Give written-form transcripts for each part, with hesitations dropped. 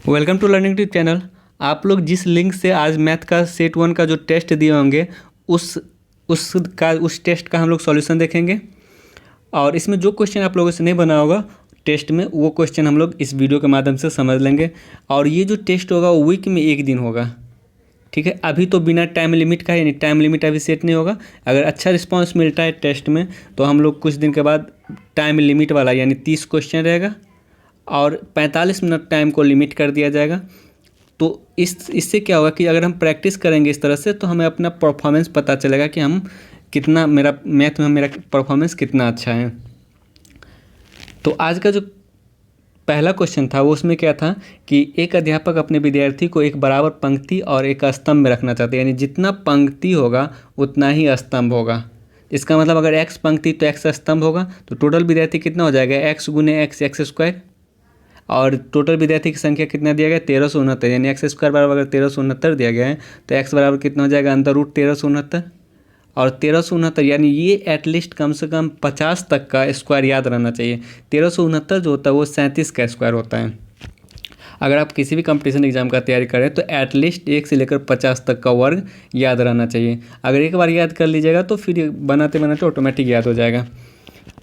Welcome to learning tube channel. आप लोग जिस लिंक से आज मैथ का सेट 1 का जो टेस्ट दिए होंगे उस टेस्ट का हम लोग सॉल्यूशन देखेंगे। और इसमें जो क्वेश्चन आप लोगों से नहीं बना होगा टेस्ट में, वो क्वेश्चन हम लोग इस वीडियो के माध्यम से समझ लेंगे। और ये जो टेस्ट होगा वो वीक में एक दिन होगा, ठीक है। अभी तो बिना टाइम लिमिट का, यानी टाइम लिमिट अभी सेट नहीं होगा। अगर अच्छा रिस्पांस मिलता है टेस्ट में तो हम लोग कुछ दिन के बाद टाइम लिमिट वाला यानी 30 क्वेश्चन रहेगा और 45 मिनट टाइम को लिमिट कर दिया जाएगा। तो इससे क्या होगा कि अगर हम प्रैक्टिस करेंगे इस तरह से तो हमें अपना परफॉर्मेंस पता चलेगा कि हम कितना, मेरा मैथ में मेरा परफॉर्मेंस कितना अच्छा है। तो आज का जो पहला क्वेश्चन था वो उसमें क्या था कि एक अध्यापक अपने विद्यार्थी को एक बराबर पंक्ति और एक स्तंभ में रखना चाहते हैं, यानी जितना पंक्ति होगा उतना ही स्तंभ होगा। इसका मतलब अगर x पंक्ति तो x स्तंभ होगा, तो टोटल विद्यार्थी कितना हो जाएगा x गुने x एक्स स्क्वायर। और टोटल विद्यार्थी की संख्या कितना दिया गया 1369, यानी एक्स स्क्वायर बराबर अगर 1369 दिया गया है तो x बराबर कितना हो जाएगा अंदर रूट 1369। और 1369 यानी ये एटलीस्ट कम से कम 50 तक का स्क्वायर याद रहना चाहिए। 1369 जो होता है वो 37 का स्क्वायर होता है। अगर आप किसी भी कंपटीशन एग्जाम का तैयारी करें तो एटलीस्ट 1 से लेकर 50 तक का वर्ग याद रहना चाहिए। अगर एक बार याद कर लीजिएगा तो फिर बनाते बनाते ऑटोमेटिक याद हो जाएगा।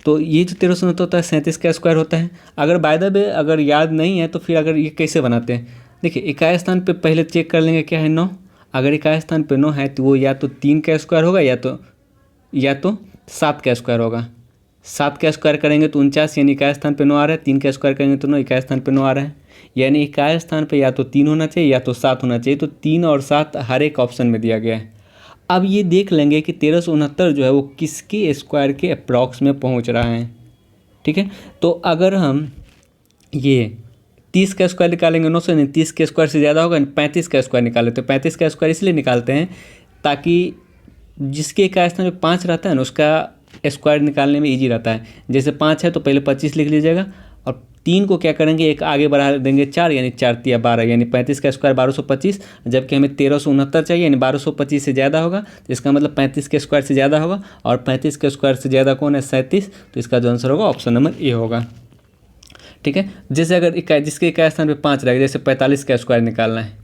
तो ये जो 1369 होता है 37 का स्क्वायर होता है। अगर बाय द वे अगर याद नहीं है तो फिर अगर ये कैसे बनाते हैं, देखिए इकाई स्थान पे पहले चेक कर लेंगे क्या है 9। अगर इकाई स्थान पे 9 है तो वो या तो 3 का स्क्वायर होगा या तो 7 का स्क्वायर होगा। 7 का स्क्वायर करेंगे तो 49, यानी इकाई स्थान पे 9 आ रहा है। 3 का स्क्वायर करेंगे तो 9, इकाई स्थान पे 9 आ रहा है। यानी इकाई स्थान पे या तो 3 होना चाहिए या तो 7 होना चाहिए। तो 3 और 7 हर एक ऑप्शन में दिया गया है। अब ये देख लेंगे कि 1369 जो है वो किसके स्क्वायर के अप्रॉक्स में पहुंच रहा है, ठीक है। तो अगर हम ये 30 का स्क्वायर निकालेंगे 9 से, नहीं 30 के स्क्वायर से ज़्यादा होगा, 35 का स्क्वायर निकाले। तो 35 का स्क्वायर इसलिए निकालते हैं ताकि जिसके इकाई स्थान में 5 रहता है ना उसका स्क्वायर निकालने में ईजी रहता है। जैसे 5 है तो पहले 25 लिख लीजिएगा और 3 को क्या करेंगे एक आगे बढ़ा देंगे 4, यानी 4 तिया 12, यानी 35 का स्क्वायर 1225। जबकि हमें 1369 चाहिए, यानी 1225 से ज़्यादा होगा तो इसका मतलब 35 के स्क्वायर से ज़्यादा होगा। और 35 के स्क्वायर से ज़्यादा कौन है 37, तो इसका जो आंसर होगा ऑप्शन नंबर ए होगा, ठीक है। जैसे अगर जिसके इकाई स्थान पे 5 रहेगा, जैसे 45 का स्क्वायर निकालना है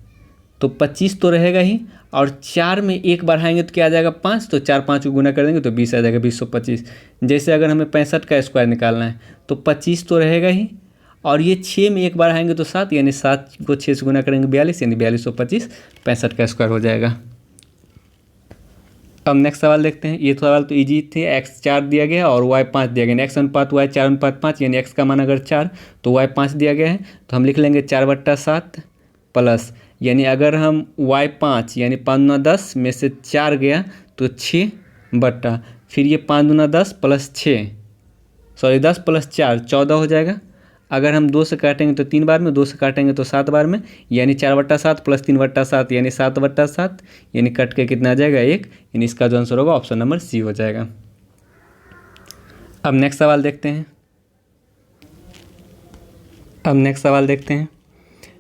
तो 25 तो रहेगा ही, और 4 में 1 बढ़ाएंगे तो क्या आ जाएगा 5, तो 4 5 को गुना कर देंगे तो 20 आ जाएगा 2025। जैसे अगर हमें 65 का स्क्वायर निकालना है तो 25 तो रहेगा ही, और ये 6 में 1 बढ़ाएंगे तो 7, यानी 7 को 6 से गुना करेंगे 42, यानी 4225 65 का स्क्वायर हो जाएगा। अब नेक्स्ट सवाल देखते हैं। ये सवाल तो इजी थे। x 4 दिया गया और y 5 दिया गया, x अनुपात y 4 अनुपात 5, यानी x का मान अगर 4 तो y 5 दिया गया है। तो हम लिख लेंगे 4/7 प्लस, यानी अगर हम y 5 यानी 5 दूना 10 में से 4 गया तो 6 बट्टा, फिर ये 5 दूना 10 प्लस 6, सॉरी 10 प्लस 4 14 हो जाएगा। अगर हम 2 से काटेंगे तो 3 बार में, 2 से काटेंगे तो 7 बार में, यानी 4/7 प्लस 3/7 यानी 7/7, यानी कट के कितना आ जाएगा 1, यानी इसका जो आंसर होगा ऑप्शन नंबर सी हो जाएगा। अब नेक्स्ट सवाल देखते हैं।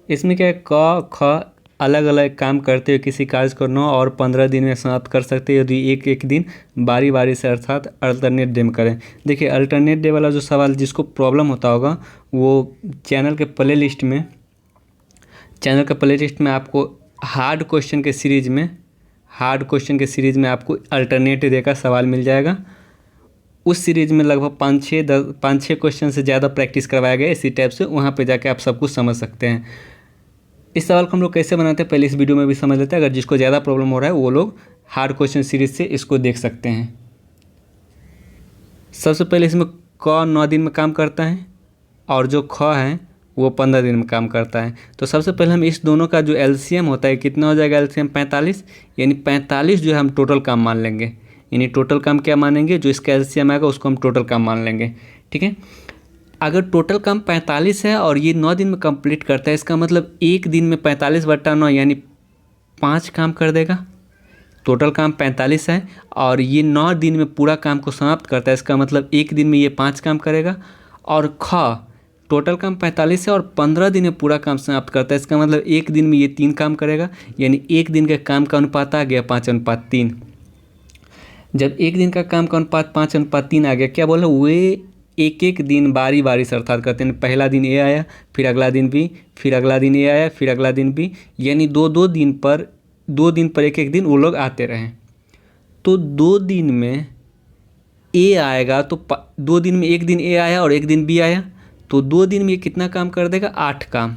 इसमें क्या है, क ख अलग अलग काम करते हुए किसी कार्य को 9 और 15 दिन में समाप्त कर सकते हैं यदि एक एक दिन बारी बारी से, अर्थात अल्टरनेट डे में करें। देखिए अल्टरनेट डे वाला जो सवाल जिसको प्रॉब्लम होता होगा वो चैनल के प्ले लिस्ट में आपको हार्ड क्वेश्चन के सीरीज में आपको अल्टरनेट डे का सवाल मिल जाएगा। उस सीरीज में लगभग 5-6 क्वेश्चन से ज़्यादा प्रैक्टिस करवाया गया इसी टाइप से, वहाँ पे जाके आप सब कुछ समझ सकते हैं। इस सवाल को हम लोग कैसे बनाते हैं पहले इस वीडियो में भी समझ लेते हैं। अगर जिसको ज़्यादा प्रॉब्लम हो रहा है वो लोग हार्ड क्वेश्चन सीरीज से इसको देख सकते हैं। सबसे पहले इसमें क 9 दिन में काम करता है और जो ख है वो 15 दिन में काम करता है। तो सबसे पहले हम इस दोनों का जो एलसीएम होता है कितना हो जाएगा, एलसीएम 45, यानी 45 जो है हम टोटल काम मान लेंगे। यानी टोटल काम क्या मानेंगे, जो इसका एलसीएम आएगा उसको हम टोटल काम मान लेंगे, ठीक है। अगर टोटल काम 45 है और ये 9 दिन में कंप्लीट करता है, इसका मतलब एक दिन में 45/9 यानी 5 काम कर देगा। टोटल काम 45 है और ये 9 दिन में पूरा काम को समाप्त करता है, इसका मतलब एक दिन में ये 5 काम करेगा। और ख टोटल काम 45 है और 15 दिन में पूरा काम समाप्त करता है, इसका मतलब एक दिन में ये 3 काम करेगा। यानी एक दिन के काम का अनुपात आ गया 5:3। जब एक दिन का काम का अनुपात 5:3 आ गया, क्या बोला, वे एक एक दिन बारी बारी से अर्थात करते हैं, पहला दिन ए आया, फिर अगला दिन बी, फिर अगला दिन ए आया, फिर अगला दिन बी, यानी दो दिन पर एक एक दिन वो लोग आते रहें। तो 2 दिन में ए आएगा तो 2 दिन में एक दिन ए आया और एक दिन बी आया, तो 2 दिन में ये कितना काम कर देगा? 8 काम,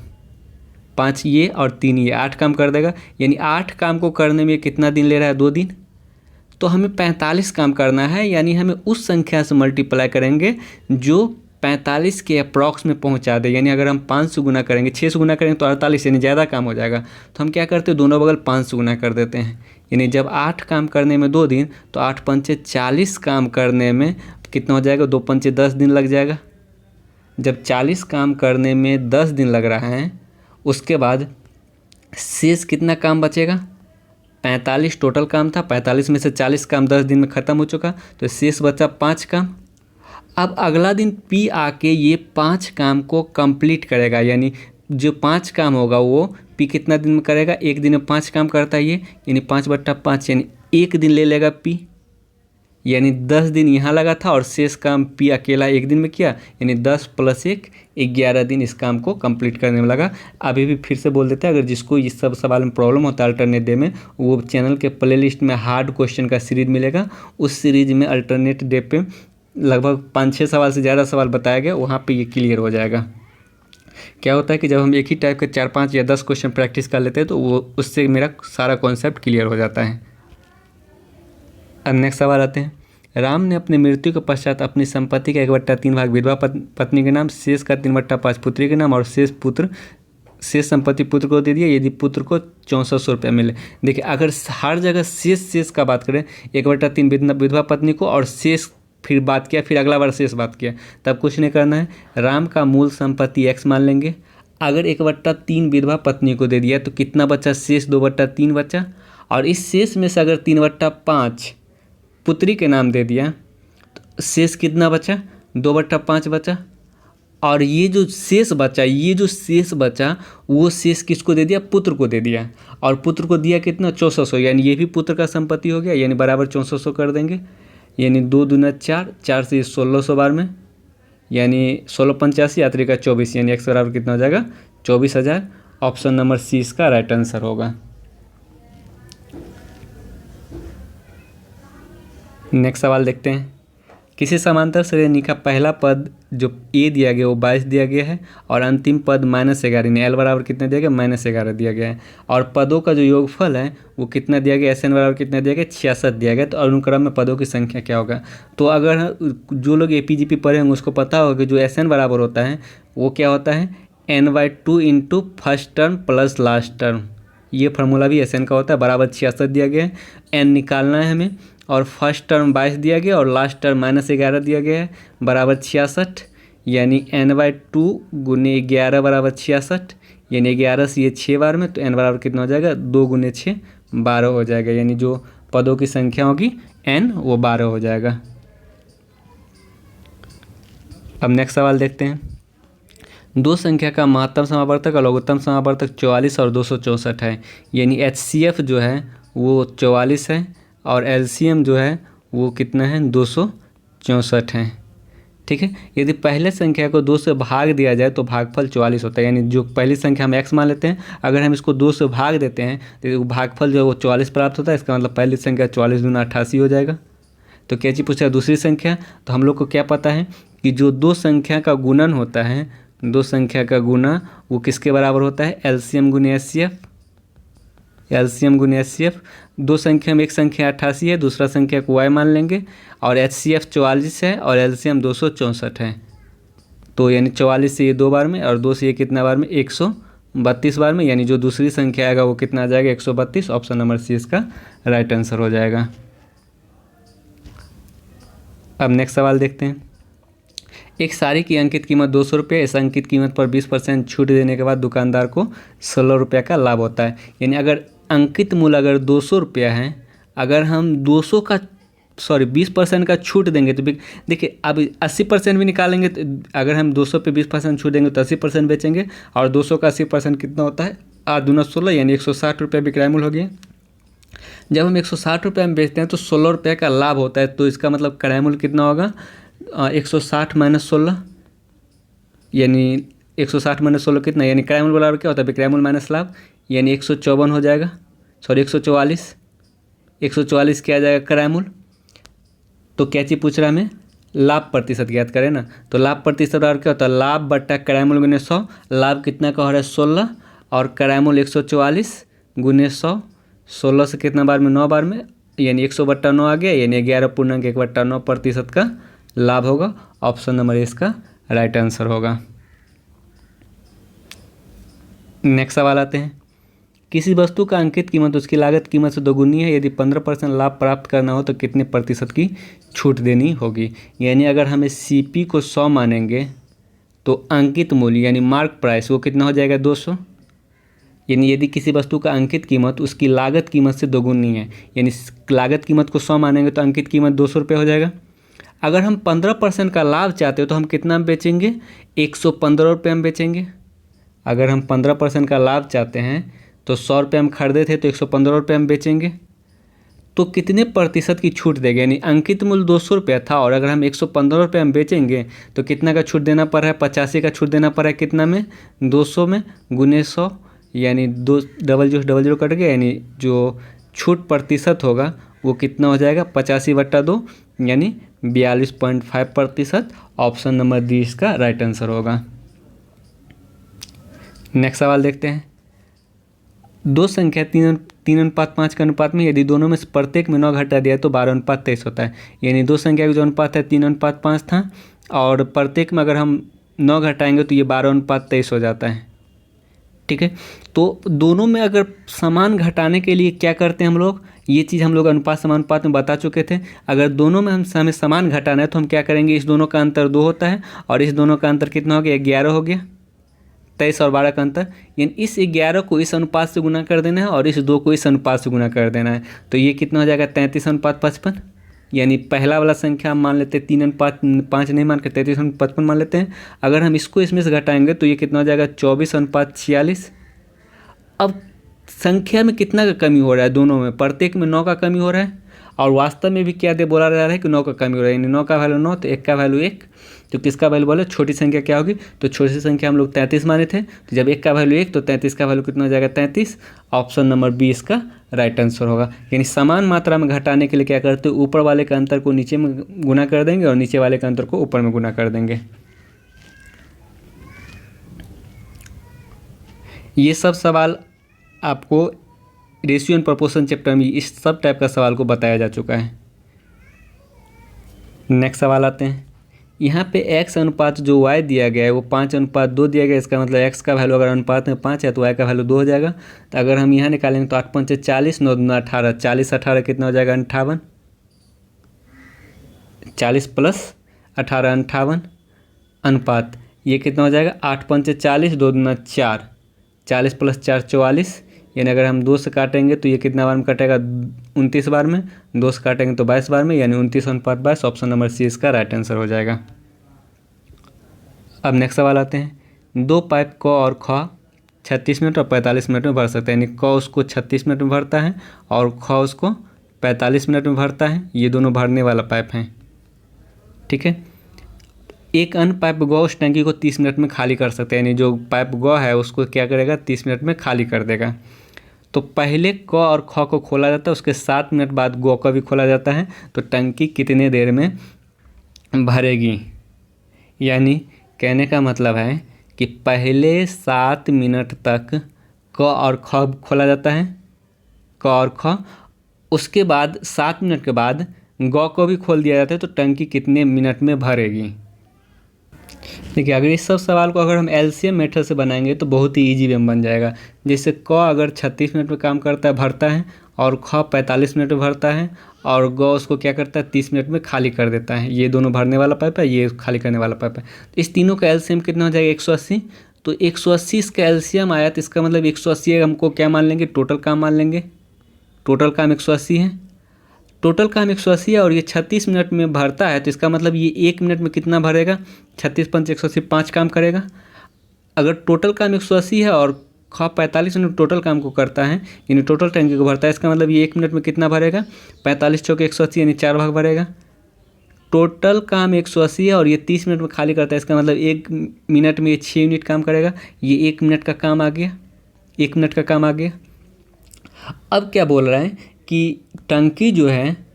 5 ये और 3 ये, 8 काम कर देगा। यानी 8 काम को करने में कितना दिन ले रहा है? 2 दिन। तो हमें 45 काम करना है, यानी हमें उस संख्या से मल्टीप्लाई करेंगे जो 45 के अप्रॉक्स में पहुंचा दे। यानी अगर हम 5 से गुना करेंगे, 6 से गुना करेंगे तो 48, यानी ज़्यादा काम हो जाएगा। तो हम क्या करते हैं? दोनों बगल 5 से गुना कर देते हैं। यानी जब 8 काम करने में 2 दिन, तो 8 पंचे 40 काम करने में कितना हो जाएगा? 2 पंचे 10 दिन लग जाएगा। जब 40 काम करने में 10 दिन लग रहा है, उसके बाद शेष कितना काम बचेगा? 45 टोटल काम था, 45 में से 40 काम 10 दिन में ख़त्म हो चुका, तो शेष बचा 5 काम। अब अगला दिन पी आके ये 5 काम को कंप्लीट करेगा, यानी जो 5 काम होगा वो पी कितना दिन में करेगा? एक दिन में 5 काम करता है ये, यानी 5/5, यानी एक दिन ले लेगा पी। यानी 10 दिन यहाँ लगा था और शेष काम पी अकेला एक दिन में किया, यानी 10 + 1 11 दिन इस काम को कंप्लीट करने में लगा। अभी भी फिर से बोल देते हैं, अगर जिसको इस सब सवाल में प्रॉब्लम होता है अल्टरनेट डे में, वो चैनल के प्लेलिस्ट में हार्ड क्वेश्चन का सीरीज मिलेगा। उस सीरीज में अल्टरनेट डे पे लगभग 5-6 सवाल से ज़्यादा सवाल बताया गया, वहाँ पे ये क्लियर हो जाएगा। क्या होता है कि जब हम एक ही टाइप के 4-5 या 10 क्वेश्चन प्रैक्टिस कर लेते हैं तो वो उससे मेरा सारा कॉन्सेप्ट क्लियर हो जाता है। अब नेक्स्ट सवाल आते हैं। राम ने अपनी मृत्यु के पश्चात अपनी संपत्ति का 1/3 भाग विधवा पत्नी के नाम, शेष का 3/5 पुत्री के नाम और शेष संपत्ति पुत्र को दे दिया, यदि पुत्र को 6400 रुपये मिले। देखिए, अगर हर जगह शेष का बात करें, 1/3 विधवा पत्नी को और शेष फिर बात किया, फिर अगला बार शेष बात किया, तब कुछ नहीं करना है। राम का मूल संपत्ति x मान लेंगे। अगर 1/3 विधवा पत्नी को दे दिया तो कितना बचा? शेष 2/3 बचा। और इस शेष में से अगर 3/5 पुत्री के नाम दे दिया तो शेष कितना बचा? 2/5 बचा। और ये जो शेष बचा वो शेष किसको दे दिया? पुत्र को दे दिया। और पुत्र को दिया कितना? 6400, यानी ये भी पुत्र का संपत्ति हो गया, यानी बराबर 6400 कर देंगे। यानी 2 दूना 4, 4 से 1600 बार में, यानी 1685 या 24, यानी x बराबर कितना हो जाएगा? 24,000। ऑप्शन नंबर सी इसका राइट आंसर होगा। नेक्स्ट सवाल देखते हैं। किसी समांतर श्रेणी का पहला पद जो ए दिया गया वो 22 दिया गया है और अंतिम पद -11, यानी एल बराबर कितना दिया गया? -11 दिया गया है। और पदों का जो योगफल है वो कितना दिया गया? SN बराबर कितना दिया गया? 66 दिया गया। तो अनुक्रम में पदों की संख्या क्या होगा? तो अगर जो लोग APGP पढ़े होंगे उसको पता होगा जो SN बराबर होता है वो क्या होता है? n/2 × first term plus last term. ये फार्मूला भी SN का होता है, बराबर 66 दिया गया है। n निकालना है हमें, और फर्स्ट टर्म 22 दिया गया और लास्ट टर्म -11 दिया गया है, बराबर 66। यानी n/2 × 11 बराबर 66, यानी 11 से ये 6 बार में, तो n बराबर कितना हो जाएगा? 2 × 6 12 हो जाएगा। यानी जो पदों की संख्या होगी n वो 12 हो जाएगा। अब नेक्स्ट सवाल देखते हैं। दो संख्या का महत्तम समावर्तक और लघुत्तम समावर्तक 44 और 264 है। यानी HCF जो है वो 44 है और LCM जो है वो कितना है? 264 है। ठीक है। यदि पहले संख्या को 2 से भाग दिया जाए तो भागफल 44 होता है। यानी जो पहली संख्या हम x मान लेते हैं, अगर हम इसको 2 से भाग देते हैं तो भागफल जो है वो 44 प्राप्त होता है। इसका मतलब पहली संख्या 44 दूना 88 हो जाएगा। तो क्या चीज़ पूछा? दूसरी संख्या। तो हम लोग को क्या पता है कि जो दो संख्या का गुणन होता है, दो संख्या का गुना वो किसके बराबर होता है? LCM × HCF। LCM × HCF। दो संख्या में एक संख्या 88 है, दूसरा संख्या को y मान लेंगे और HCF 44 है और LCM 264 है। तो यानी 44 से ये 2 बार में और 2 से ये कितना बार में? 132 बार में। यानी जो दूसरी संख्या आएगा वो कितना आ जाएगा? 132। ऑप्शन नंबर सी इसका राइट आंसर हो जाएगा। अब नेक्स्ट सवाल देखते हैं। एक साड़ी की अंकित कीमत 200 रुपये। इस अंकित कीमत पर 20% छूट देने के बाद दुकानदार को 16 रुपये का लाभ होता है। यानी अगर अंकित मूल्य अगर 200 रुपया है, अगर हम 20% का छूट देंगे तो देखिए अब 80% भी निकालेंगे। तो अगर हम 200 पे 20% छूट देंगे तो 80% बेचेंगे और 200 का 80% कितना होता है? 8 दूना 16, यानी 160 रुपये विक्रय मूल्य हो गया। जब हम 160 रुपये में बेचते हैं तो 16 रुपये का लाभ होता है। तो इसका मतलब क्रय मूल्य कितना होगा? 160 माइनस 16, यानी 160 माइनस 16 कितना, यानी क्राइमूल बराबर क्या होता है, विक्रयमूल माइनस लाभ, यानी 154 हो जाएगा, सॉरी 144, 144 क्या आ जाएगा क्राइमूल। तो क्या चीज़ पूछ रहा है हमें, लाभ प्रतिशत ज्ञात करें ना। तो लाभ प्रतिशत बराबर क्या होता है, लाभ बट्टा क्राइमूल गुने 100। लाभ कितना का हो रहा है 16 और क्राइमूल 144 गुने 100। 16 से कितना बार में, 9 बार में, यानी 100/9 आ गया, यानी 11.1/9% का लाभ होगा। ऑप्शन नंबर इसका राइट आंसर होगा। नेक्स्ट सवाल आते हैं, किसी वस्तु का अंकित कीमत उसकी लागत कीमत से दोगुनी है, यदि 15% लाभ प्राप्त करना हो तो कितने प्रतिशत की छूट देनी होगी। यानी अगर हमें CP को 100 मानेंगे तो अंकित मूल्य यानी मार्क प्राइस वो कितना हो जाएगा 200। यानी यदि किसी वस्तु का अंकित कीमत उसकी लागत कीमत से दोगुनी है, यानी लागत कीमत को 100 मानेंगे तो अंकित कीमत 200 रुपये हो जाएगा। अगर हम 15% का लाभ चाहते हो तो हम कितना में बेचेंगे, 115 रुपये में बेचेंगे। अगर हम 15% का लाभ चाहते हैं तो 100 रुपये हम खरीदे थे तो 115 रुपये हम बेचेंगे, तो कितने प्रतिशत की छूट देंगे। यानी अंकित मूल्य 200 रुपये था और अगर हम 115 रुपये हम बेचेंगे तो कितना का छूट देना पड़ रहा है, 85 का छूट देना पड़ रहा है। कितना में, 200 में गुने 100, यानी 2 00 कट गया, यानी जो छूट प्रतिशत होगा वो कितना हो जाएगा 85/2, यानी 42.5%। ऑप्शन नंबर डी इसका राइट आंसर होगा। नेक्स्ट सवाल देखते हैं, दो संख्या 3:5 के अनुपात में यदि दोनों में से प्रत्येक में 9 घटा दिया तो 12:23 होता है। यानी दो संख्या का जो अनुपात है 3:5 था और प्रत्येक में अगर हम 9 घटाएंगे तो ये 12:23 हो जाता है। ठीक है, तो दोनों में अगर समान घटाने के लिए क्या करते हैं हम लोग, ये चीज़ हम लोग अनुपात समानुपात में बता चुके थे। अगर दोनों में हमें समान घटाना है तो हम क्या करेंगे, इस दोनों का अंतर 2 होता है और इस दोनों का अंतर कितना हो गया, 11 हो गया। 23 और 12 का अंतर, यानी इस 11 को इस अनुपात से गुना कर देना है और इस 2 को इस अनुपात से गुना कर देना है। तो ये कितना हो जाएगा 33:55। यानी पहला वाला संख्या हम मान लेते हैं 3:5 नहीं मान कर 33:55 मान लेते हैं। अगर हम इसको इसमें से घटाएंगे तो ये कितना हो जाएगा 24:46। अब संख्या में कितना का कमी हो रहा है, दोनों में प्रत्येक में 9 का कमी हो रहा है और वास्तव में भी क्या बोला जा रहा है कि 9 का कमी हो रहा है। यानी 9 का वैल्यू 9 तो 1 का वैल्यू 1, तो किसका वैल्यू बोले, छोटी संख्या क्या होगी, तो छोटी संख्या हम लोग 33 माने थे, तो जब 1 का वैल्यू 1 तो 33 का वैल्यू कितना हो जाएगा 33। ऑप्शन नंबर बी इसका राइट आंसर होगा। यानी समान मात्रा में घटाने के लिए क्या करते हैं, ऊपर वाले का अंतर को नीचे में गुना कर देंगे और नीचे वाले का अंतर को ऊपर में गुना कर देंगे। ये सब सवाल आपको रेशियो एंड प्रोपोर्शन चैप्टर में इस सब टाइप का सवाल को बताया जा चुका है। नेक्स्ट सवाल आते हैं, यहाँ पे x अनुपात जो y दिया गया है वो 5:2 दिया गया है। इसका मतलब x का वैल्यू अगर अनुपात में 5 है तो y का वैल्यू 2 हो जाएगा। तो अगर हम यहाँ निकालेंगे तो 8×5 = 40, 9×2 = 18, 40 कितना हो जाएगा 58, 40 + 18 58 अनुपात ये कितना हो जाएगा 8×5 = 40, 2×2 = 4, 40 + 4 = 44। यानी अगर हम 2 से काटेंगे तो ये कितना बार में कटेगा 29 बार में, 2 से काटेंगे तो 22 बार में, यानी 29:22। ऑप्शन नंबर सी इसका राइट आंसर हो जाएगा। अब नेक्स्ट सवाल आते हैं, दो पाइप क और ख 36 मिनट और 45 मिनट में भर सकते हैं। यानी क उसको 36 मिनट में भरता है और ख उसको 45 मिनट में भरता है। ये दोनों भरने वाला पाइप हैं। ठीक है, एक अन्य पाइप ग उस टंकी को 30 मिनट में खाली कर सकते हैं। यानी जो पाइप ग है उसको क्या करेगा 30 मिनट में खाली कर देगा। तो पहले क और ख को खोला जाता है, उसके 7 मिनट बाद ग को भी खोला जाता है। तो टंकी कितने देर में भरेगी। यानी कहने का मतलब है कि पहले 7 मिनट तक क और ख खोला जाता है, क और ख, उसके बाद 7 मिनट के बाद ग को भी खोल दिया जाता है। तो टंकी कितने मिनट में भरेगी। देखिए, अगर इस सब सवाल को अगर हम एलसीएम मेथड से बनाएंगे तो बहुत ही इजी वे में बन जाएगा। जैसे क अगर 36 मिनट में काम करता है भरता है और ख 45 मिनट में भरता है और ग उसको क्या करता है 30 मिनट में खाली कर देता है। ये दोनों भरने वाला पाइप है, ये खाली करने वाला पाइप है। तो इस तीनों का एलसीएम कितना हो जाएगा 180। तो 180 इसका एलसीएम आया तो इसका मतलब 180 हमको क्या मान लेंगे, टोटल काम मान लेंगे। टोटल काम 180 है, टोटल काम 180 है और ये 36 मिनट में भरता है। तो इसका मतलब ये 1 मिनट में कितना भरेगा, 36 × 5 = 180, 5 काम करेगा। अगर टोटल काम 180 है और ख 45 मिनट टोटल काम को करता है, यानी टोटल टंकी को भरता है, इसका मतलब ये 1 मिनट में कितना भरेगा 45 × 180 यानी 4 भाग भरेगा। टोटल काम 180 है और ये 30 मिनट में खाली करता है। इसका मतलब 1 मिनट में ये 6 यूनिट काम करेगा। ये 1 मिनट का काम आ गया, 1 मिनट का काम आ गया। अब क्या बोल रहा है कि टंकी जो है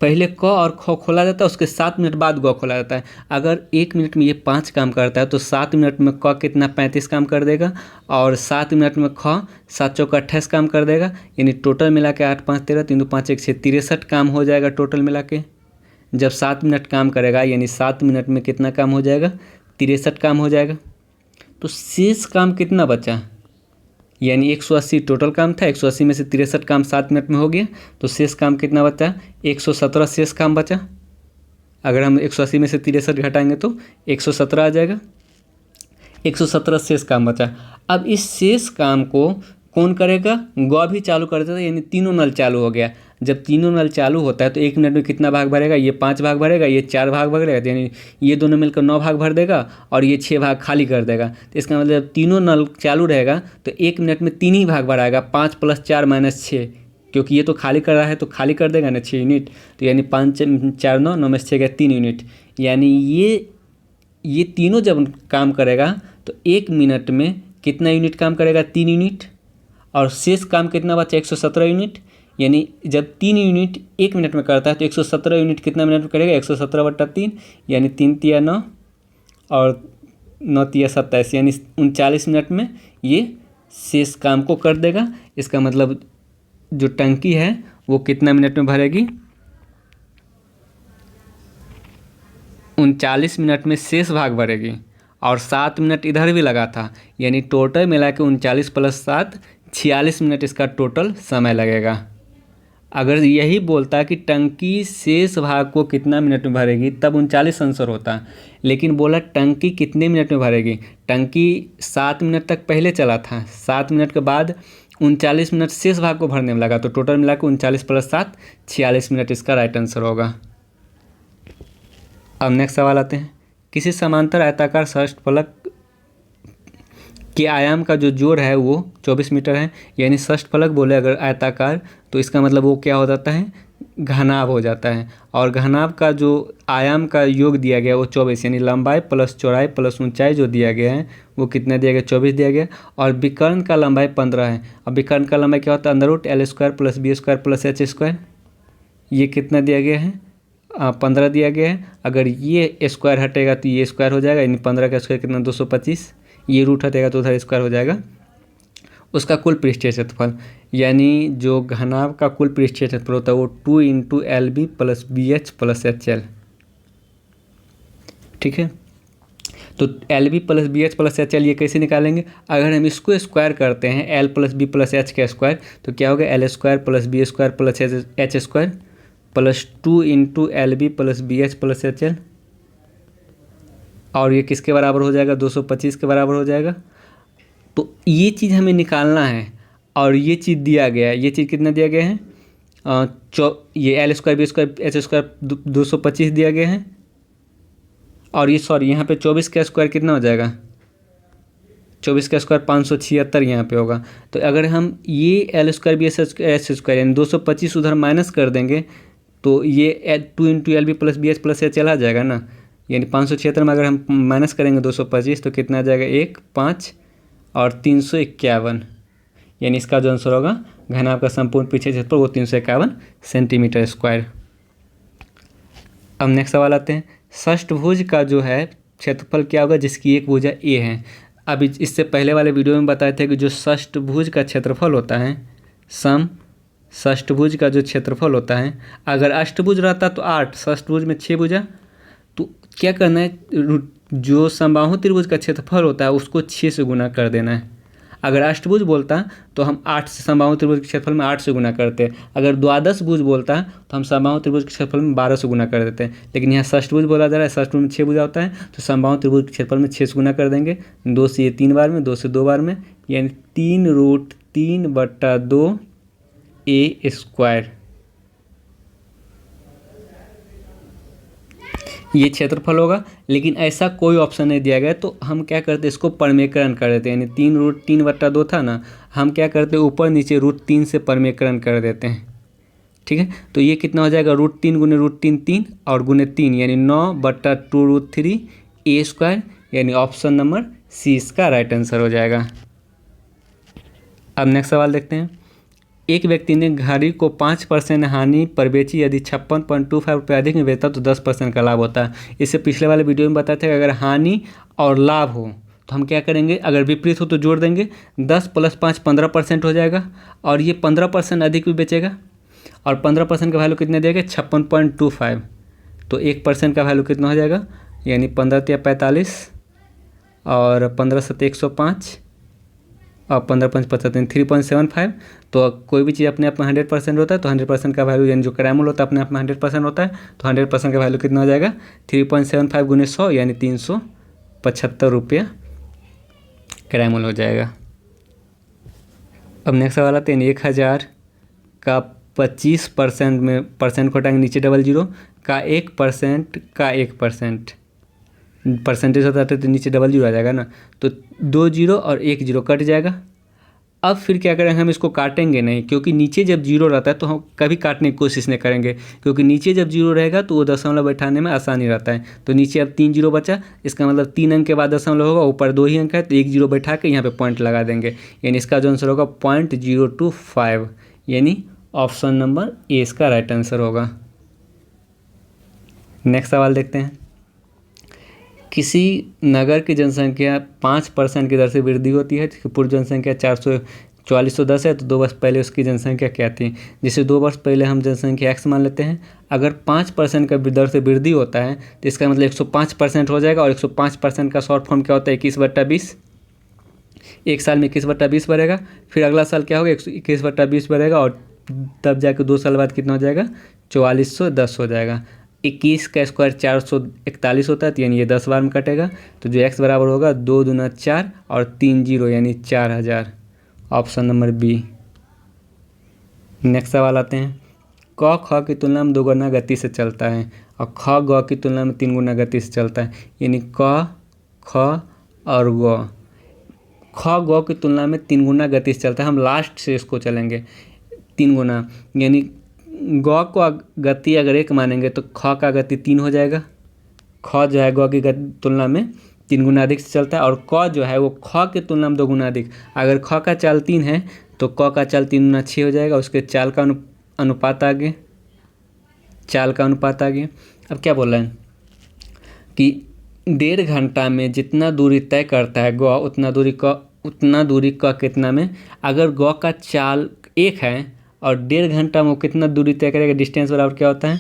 पहले क और ख खोला जाता है, उसके 7 मिनट बाद ग खोला जाता है। अगर 1 मिनट में ये 5 काम करता है तो 7 मिनट में क कितना 35 काम कर देगा और 7 मिनट में ख 7 चौका 28 काम कर देगा। यानी टोटल मिला के 8 5 13 3 2 5 1 6 63 काम हो जाएगा टोटल मिला के। जब 7 मिनट काम करेगा यानी 7 मिनट में कितना काम हो जाएगा, 63 काम हो जाएगा। तो शेष काम कितना बचा, यानी 180 टोटल काम था, 180 में से 63 काम 7 मिनट में हो गया, तो शेष काम कितना बचा, 117 शेष काम बचा। अगर हम 180 में से 63 घटाएंगे तो 117 आ जाएगा, 117 शेष काम बचा। अब इस शेष काम को कौन करेगा, ग भी चालू कर देता है, यानी तीनों नल चालू हो गया। जब तीनों नल चालू होता है तो 1 मिनट में कितना भाग भरेगा, ये 5 भाग भरेगा, ये 4 भाग भरेगा, यानी ये दोनों मिलकर 9 भाग भर देगा और ये 6 भाग खाली कर देगा। तो इसका मतलब जब तीनों नल चालू रहेगा तो 1 मिनट में 3 ही भाग भराएगा, 5 + 4 - 6, क्योंकि ये तो खाली कर रहा है तो खाली कर देगा ना 6 यूनिट। तो यानी 5 4 9 9 में से 6 गया 3 यूनिट। यानी ये तीनों जब काम करेगा तो 1 मिनट में कितना यूनिट काम करेगा, 3 यूनिट, और शेष काम कितना बचा, 117 यूनिट। यानी जब 3 यूनिट 1 मिनट में करता है तो 117 यूनिट कितना मिनट में करेगा, 117/3, यानी 3 × 9 और 9 × 27, यानी 39 मिनट में ये शेष काम को कर देगा। इसका मतलब जो टंकी है वो कितना मिनट में भरेगी, 39 मिनट में शेष भाग भरेगी। और 7 मिनट इधर भी लगा था, यानी टोटल मिला के 39 + 7 46 मिनट इसका टोटल समय लगेगा। अगर यही बोलता कि टंकी शेष भाग को कितना मिनट में भरेगी तब 39 आंसर होता, लेकिन बोला टंकी कितने मिनट में भरेगी। टंकी 7 मिनट तक पहले चला था, 7 मिनट के बाद 39 मिनट शेष भाग को भरने में लगा, तो टोटल मिला के 39 + 7 46 मिनट इसका राइट आंसर होगा। अब नेक्स्ट सवाल आते हैं। किसी समांतर आयताकार षष्ठफलक के आयाम का जो जोड़ है वो 24 मीटर है। यानी षष्ठफलक बोले अगर आयताकार तो इसका मतलब वो क्या हो जाता है, घनाभ हो जाता है। और घनाभ का जो आयाम का योग दिया गया वो 24, यानी लंबाई प्लस चौड़ाई प्लस ऊंचाई जो दिया गया है वो कितना दिया गया, 24 दिया गया। और विकर्ण का लंबाई 15 है। अब विकर्ण का लंबाई क्या होता है, √L² + B² + H²। ये कितना दिया गया है, 15 दिया गया है। अगर ये स्क्वायर हटेगा तो ये स्क्वायर हो जाएगा, यानी 15 का स्क्वायर कितना 225, ये रूट हटेगा तो उधर स्क्वायर हो जाएगा। उसका कुल पृष्ठीय क्षेत्रफल, यानी जो घनाभ का कुल पृष्ठीय क्षेत्रफल होता है वो 2 × LB + BH + HL, ठीक है। तो LB + BH + HL ये कैसे निकालेंगे, अगर हम इसको स्क्वायर करते हैं L + B + H का स्क्वायर तो क्या होगा, L² + B² + H² + 2 × LB + BH + HL, और ये किसके बराबर हो जाएगा, 225 के बराबर हो जाएगा। तो ये चीज़ हमें निकालना है और ये चीज़ दिया गया है। ये चीज़ कितना दिया गया है, ये L² B² H² 225 दिया गया है। और ये सॉरी यहाँ पे 24 का स्क्वायर कितना हो जाएगा, 24 का स्क्वायर 576 यहाँ पे होगा। तो अगर हम ये L² BH² यानी 225 उधर माइनस कर देंगे तो ये 2 × LB + BH + HL आ जाएगा ना। यानी 576 में अगर हम माइनस करेंगे 225 तो कितना आ जाएगा, 1 5 और 351, यानी इसका जो आंसर होगा घनाभ का संपूर्ण पृष्ठीय क्षेत्रफल वो 351 सेंटीमीटर स्क्वायर। अब नेक्स्ट सवाल आते हैं। षष्ठभुज का जो है क्षेत्रफल क्या होगा जिसकी एक भुजा ए है। अब इससे पहले वाले वीडियो में बताए थे कि जो षष्ठभुज का क्षेत्रफल होता है, षष्ठभुज का जो क्षेत्रफल होता है, अगर अष्टभुज रहता तो 8, षष्ठभुज में 6 भुजा, तो क्या करना है, जो समबाहु त्रिभुज का क्षेत्रफल होता है उसको 6 से गुना कर देना है। अगर अष्टभुज बोलता तो हम 8 से समबाहु त्रिभुज के क्षेत्रफल में 8 से गुना करते। अगर द्वादश भुज बोलता तो हम समबाहु त्रिभुज के क्षेत्रफल में 12 से गुना कर देते। लेकिन यहाँ षष्ठभुज बोला जा रहा है, षष्ठभुज में 6 भुजा होता है तो समबाहु त्रिभुज के क्षेत्रफल में 6 से गुना कर देंगे। 2 से ये 3 बार में, 2 से 2 बार में, यानी 3√3/2 A²। ये क्षेत्रफल होगा। लेकिन ऐसा कोई ऑप्शन नहीं दिया गया तो हम क्या करते, इसको परमेकरण कर देते हैं। यानी 3√3/2 था ना, हम क्या करते ऊपर नीचे √3 से परमेकरण कर देते हैं। ठीक है। तो ये कितना हो जाएगा, √3 गुने √3 3 और गुने 3 यानी 9/2√3 A² यानी ऑप्शन नंबर सी इसका राइट आंसर हो जाएगा। अब नेक्स्ट सवाल देखते हैं। एक व्यक्ति ने घड़ी को 5% हानि पर बेची, यदि 56.25 रुपये अधिक में बेचता तो 10% का लाभ होता है। इससे पिछले वाले वीडियो में बताया था कि अगर हानि और लाभ हो तो हम क्या करेंगे, अगर विपरीत हो तो जोड़ देंगे, 10 + 5 15% हो जाएगा, और ये 15% अधिक भी बेचेगा और 15% का वैल्यू कितना देगा, 56.25, तो 1% का वैल्यू कितना हो जाएगा, यानी 15 × 45 और 15 × 7 105 और 15 × 5 75 3.75। तो कोई भी चीज़ अपने आप में 100% होता है तो 100% का वैल्यू यानी जो क्रैमल होता है अपने आप में 100% होता है, तो 100% का वैल्यू कितना हो जाएगा, 3.75 गुने 100 यानी 375 रुपया क्रैमल हो जाएगा। अब नेक्स्ट सवाल आते हैं, 1000 का 25% में परसेंट को हटाएंगे, नीचे डबल जीरो का 1% का 1% परसेंटेज होता है तो नीचे डबल जीरो आ जाएगा ना, तो 2 जीरो और 1 जीरो कट जाएगा। अब फिर क्या करेंगे, हम इसको काटेंगे नहीं, क्योंकि नीचे जब जीरो रहता है तो हम कभी काटने की कोशिश नहीं करेंगे, क्योंकि नीचे जब जीरो रहेगा तो वो दशमलव बैठाने में आसानी रहता है। तो नीचे अब 3 जीरो बचा, इसका मतलब 3 अंक के बाद दशमलव होगा, ऊपर 2 ही अंक है तो 1 जीरो बैठा के यहाँ पे पॉइंट लगा देंगे, यानी इसका जो आंसर होगा 0.025 यानी ऑप्शन नंबर ए इसका राइट आंसर होगा। नेक्स्ट सवाल देखते हैं। किसी नगर की जनसंख्या 5% की दर से वृद्धि होती है, पूर्व जनसंख्या 4410 है, तो 2 वर्ष पहले उसकी जनसंख्या क्या थी। जिसे 2 वर्ष पहले हम जनसंख्या x मान लेते हैं। अगर 5% का दर से वृद्धि होता है तो इसका मतलब 105% हो जाएगा, और 105% का शॉर्ट फॉर्म क्या होता है, 21/20। एक साल में 21/20 बढ़ेगा, फिर अगला साल क्या होगा, 21/20 बढ़ेगा, और तब जाके 2 साल बाद कितना हो जाएगा, 4410 हो जाएगा। 21 का स्क्वायर 441 होता है, तो यानी ये 10 बार में कटेगा, तो जो x बराबर होगा 2 दूना 4 और 3 जीरो यानी 4000, ऑप्शन नंबर बी। नेक्स्ट सवाल आते हैं। क ख की तुलना में 2 गुना गति से चलता है और ख ग की तुलना में 3 गुना गति से चलता है, यानी क ख और ग। ख ग की तुलना में 3 गुना गति से चलता है, हम लास्ट से इसको चलेंगे 3 गुना, यानी ग को गति अगर 1 मानेंगे तो ख का गति 3 हो जाएगा। ख जो है ग की तुलना में 3 गुना अधिक से चलता है, और क जो है वो ख की तुलना में 2 गुना अधिक। अगर ख का चाल 3 है तो क का चाल 3 गुना 6 हो जाएगा, उसके चाल का अनुपात आ गया, चाल का अनुपात आ गया। अब क्या बोल रहे हैं कि 1.5 घंटा में जितना दूरी तय करता है ग, उतना दूरी क कितना में। अगर ग का चाल 1 है और 1.5 घंटा में वो कितना दूरी तय करेगा, डिस्टेंस बराबर क्या होता है,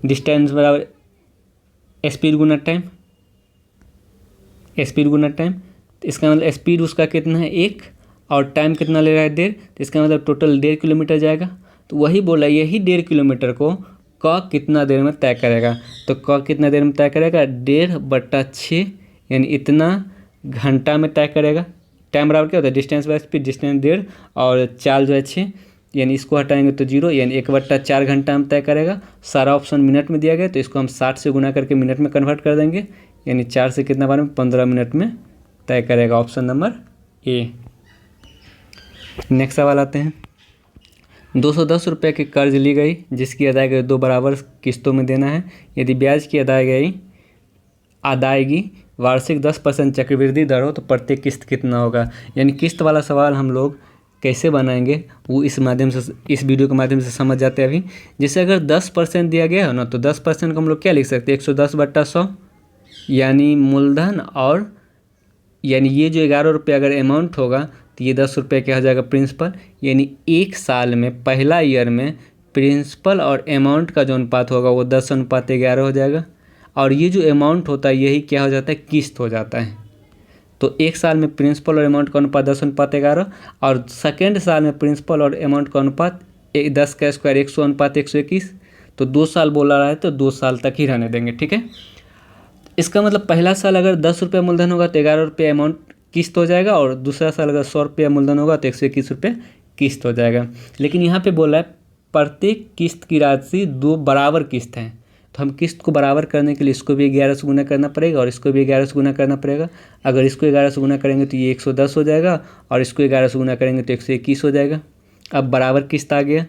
डिस्टेंस बराबर स्पीड गुना टाइम, स्पीड गुना टाइम। तो इसका मतलब स्पीड उसका कितना है 1 और टाइम कितना ले रहा है 1.5, तो इसका मतलब टोटल 1.5 किलोमीटर जाएगा। तो वही बोला, यही 1.5 किलोमीटर को क कितना देर में तय करेगा, तो क कितना देर में तय करेगा, 1.5/6 यानी इतना घंटा में तय करेगा। टाइम बराबर क्या होता है, डिस्टेंस बाय स्पीड, डिस्टेंस 1.5 और चाल जो है 6, यानी इसको हटाएंगे तो 0, यानी 1/4 घंटा में तय करेगा। सारा ऑप्शन मिनट में दिया गया, तो इसको हम 60 से गुना करके मिनट में कन्वर्ट कर देंगे, यानी 4 से कितना बार में 15 मिनट में तय करेगा, ऑप्शन नंबर ए। नेक्स्ट सवाल आते हैं। 210 रुपये की कर्ज ली गई जिसकी अदायगी 2 बराबर किस्तों में देना है। यदि ब्याज की अदायगी वार्षिक 10% चक्रवृद्धि दर हो तो प्रत्येक किस्त कितना होगा। यानी किस्त वाला सवाल हम लोग कैसे बनाएंगे वो इस वीडियो के माध्यम से समझ जाते हैं अभी। जैसे अगर 10% दिया गया है ना, तो 10% को हम लोग क्या लिख सकते हैं, 110/100 यानी मूलधन, और यानी ये जो 11 रुपये अगर अमाउंट होगा तो ये 10 रुपये क्या हो जाएगा प्रिंसिपल। यानी एक साल में पहला ईयर में प्रिंसिपल और अमाउंट का जो अनुपात होगा वो 10:11 हो जाएगा, और ये जो अमाउंट होता है यही क्या हो जाता है, किस्त हो जाता है। तो एक साल में प्रिंसिपल और अमाउंट का अनुपात 10:11, और सेकेंड साल में प्रिंसिपल और अमाउंट का अनुपात 10 का स्क्वायर 100:121। तो 2 साल बोला रहा है तो 2 साल तक ही रहने देंगे, ठीक है। इसका मतलब पहला साल अगर 10 रुपये मूलधन होगा तो 11 रुपये अमाउंट किस्त हो जाएगा, और दूसरा साल अगर 100 रुपये मूलधन होगा तो 121 रुपये किस्त हो जाएगा। लेकिन यहाँ पे बोला है प्रत्येक किस्त की राशि 2 बराबर किस्त हैं, तो हम किस्त को बराबर करने के लिए इसको भी 11 से गुना करना पड़ेगा और इसको भी 11 से गुना करना पड़ेगा। अगर इसको 11 से गुना करेंगे तो ये 110 हो जाएगा, और इसको 11 से गुना करेंगे तो 121 हो जाएगा। अब बराबर किस्त आ गया।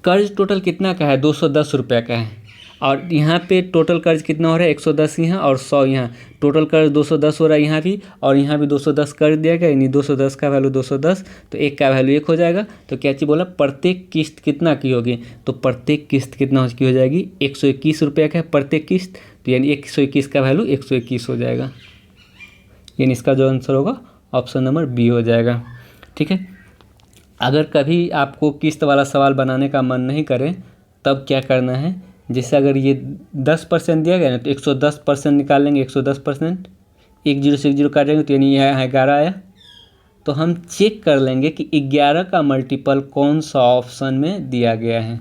कर्ज टोटल कितना का है, 210 रुपये का है, और यहाँ पे टोटल कर्ज कितना हो रहा है, 110 यहाँ और 100 यहाँ। टोटल कर्ज 210 हो रहा है यहाँ भी, और यहाँ भी 210 कर दिया गया, यानी 210 का वैल्यू 210, तो एक का वैल्यू 1 हो जाएगा। तो क्या चीज़ बोला, प्रत्येक किस्त कितना की होगी, तो प्रत्येक किस्त कितना की हो जाएगी, 121 रुपये का है प्रत्येक किस्त, तो यानी 121 का वैल्यू 121 हो जाएगा, यानी इसका जो आंसर होगा ऑप्शन नंबर बी हो जाएगा। ठीक है। अगर कभी आपको किस्त वाला सवाल बनाने का मन नहीं करे तब क्या करना है, जैसे अगर ये 10% दिया गया ना तो 110% निकाल लेंगे, 110%, 10 से 10 काटेंगे तो यानी यहाँ 11 आया। तो हम चेक कर लेंगे कि 11 का मल्टीपल कौन सा ऑप्शन में दिया गया है।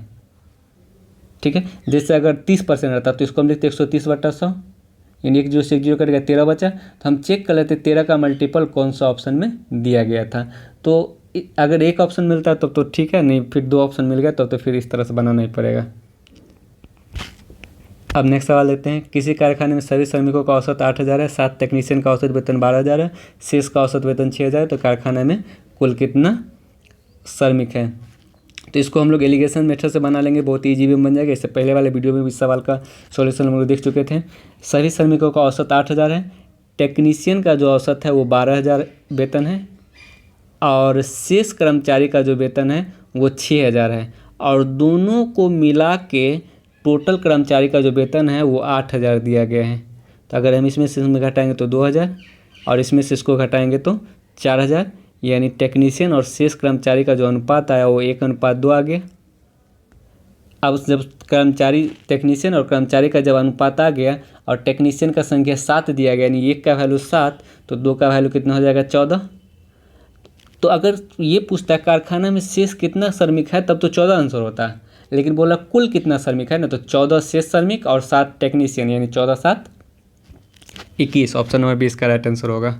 ठीक है। जैसे अगर 30% रहता तो इसको हम लिखते 130/100, यानी 10 से 10 कटेगा 13 बचा। तो हम चेक कर लेते 13 का मल्टीपल कौन सा ऑप्शन में दिया गया था। तो अगर एक ऑप्शन मिलता है तब तो ठीक है, नहीं फिर 2 ऑप्शन मिल गया तब तो फिर इस तरह से बनाना ही पड़ेगा। अब नेक्स्ट सवाल लेते हैं। किसी कारखाने में सभी श्रमिकों का औसत 8,000 है, 7 टेक्नीशियन का औसत वेतन 12,000 है, शेष का औसत वेतन 6,000 है, तो कारखाने में कुल कितना श्रमिक है। तो इसको हम लोग एलिगेशन मेथड से बना लेंगे, बहुत ईजी भी बन जाएगा। इससे पहले वाले वीडियो में भी इस सवाल का सॉल्यूशन हम लोग देख चुके थे। सभी श्रमिकों का औसत 8,000 है, टेक्नीशियन का जो औसत है वो 12,000 वेतन है, और शेष कर्मचारी का जो वेतन है वो 6,000 है, और दोनों को मिला के टोटल कर्मचारी का जो वेतन है वो 8,000 दिया गया है। तो अगर हम इसमें से इसमें घटाएंगे तो 2,000, और इसमें से इसको घटाएंगे तो 4,000, यानी टेक्नीशियन और शेष कर्मचारी का जो अनुपात आया वो 1:2 आ गया। अब जब टेक्नीशियन और कर्मचारी का जब अनुपात आ गया और टेक्नीशियन का संख्या 7 दिया गया, यानी 1 का वैल्यू 7 तो 2 का वैल्यू कितना हो जाएगा 14। तो अगर ये पूछता है कारखाना में शेष कितना श्रमिक है तब तो 14 आंसर होता है, लेकिन बोला कुल कितना श्रमिक है ना, तो 14 शेष श्रमिक और 7 टेक्नीशियन, यानी 14 7 21। ऑप्शन नंबर 20 का राइट आंसर होगा।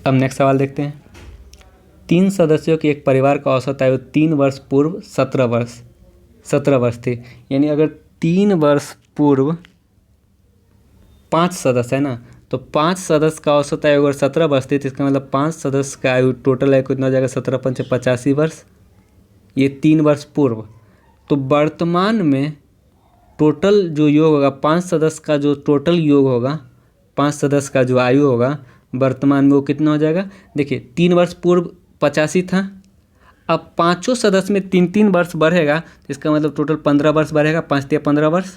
अब नेक्स्ट सवाल देखते हैं। 3 सदस्यों के एक परिवार का औसत आयु 3 वर्ष पूर्व 17 वर्ष थी, यानी अगर 3 वर्ष पूर्व 5 सदस्य है ना, तो 5 सदस्य का औसत आयु अगर 17 वर्ष थी तो इसका मतलब 5 सदस्य का आयु टोटल आयु कितना हो जाएगा, 17 पंचे 85 वर्ष, ये 3 वर्ष पूर्व। तो वर्तमान में टोटल जो योग होगा 5 सदस्य का, जो टोटल योग होगा 5 सदस्य का जो आयु होगा वर्तमान में वो कितना हो जाएगा। देखिए 3 वर्ष पूर्व 85 था, अब 5 सदस्य में 3 वर्ष बढ़ेगा तो इसका मतलब टोटल 15 वर्ष बढ़ेगा, 5 × 15 वर्ष,